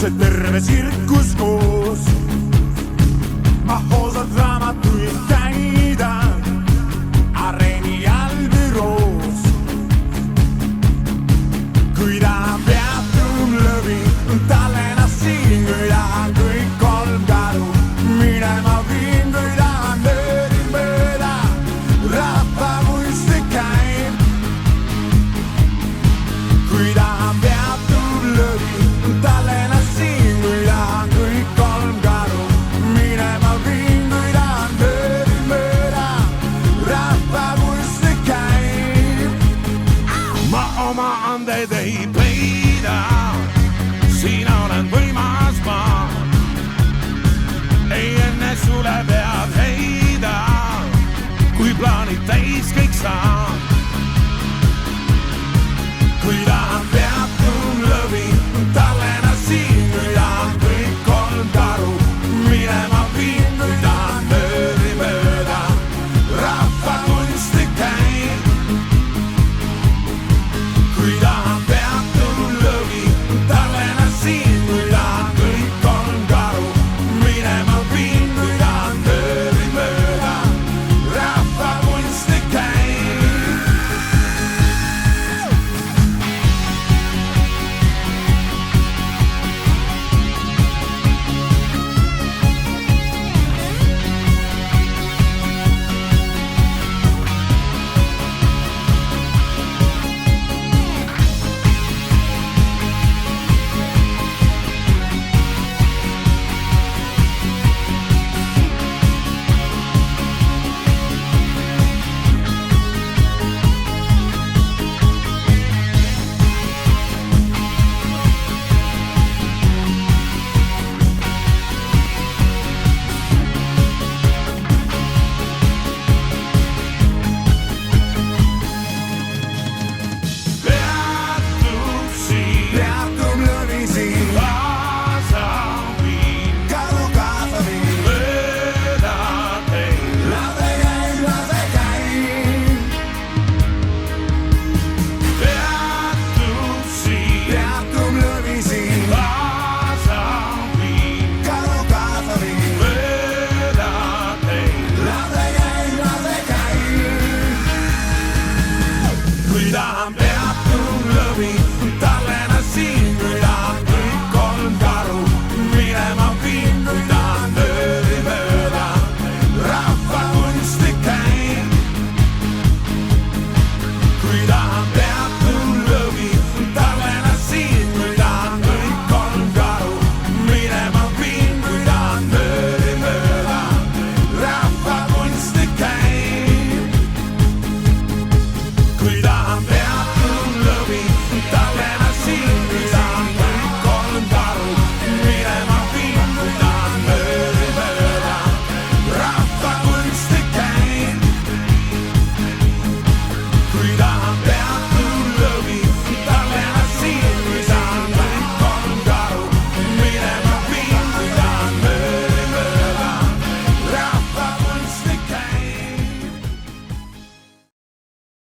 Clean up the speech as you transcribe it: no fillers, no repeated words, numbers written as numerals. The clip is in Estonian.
see terve tsirkus koos. ma hoosad raamatuid täidan areeni all büroos. kui ta peatub lõvi, Tallinnas siin küla, kõik kolm karu minema viin, kui ta nööri mööda rahvamuiste käib. kui ta peatub lõvi, Tallinnas siin küla, kõik kolm karu minema viin, kui ta nööri mööda rahvamuiste käib. ma oma andeid ei peida, siin olen võimas ma. ei enne sulle pead heida, kui plaanid täis kõik saan. kui tahan peatub lõvi, Tallinnas siin küla, kõik kolm karu minema viin, kui tahan nööri mööda rahvakunsti käib. kui tahan peatub lõvi, Tallinnas siin küla, kõik kolm karu minema viin, kui tahan nööri mööda rahvakunsti käib. I'm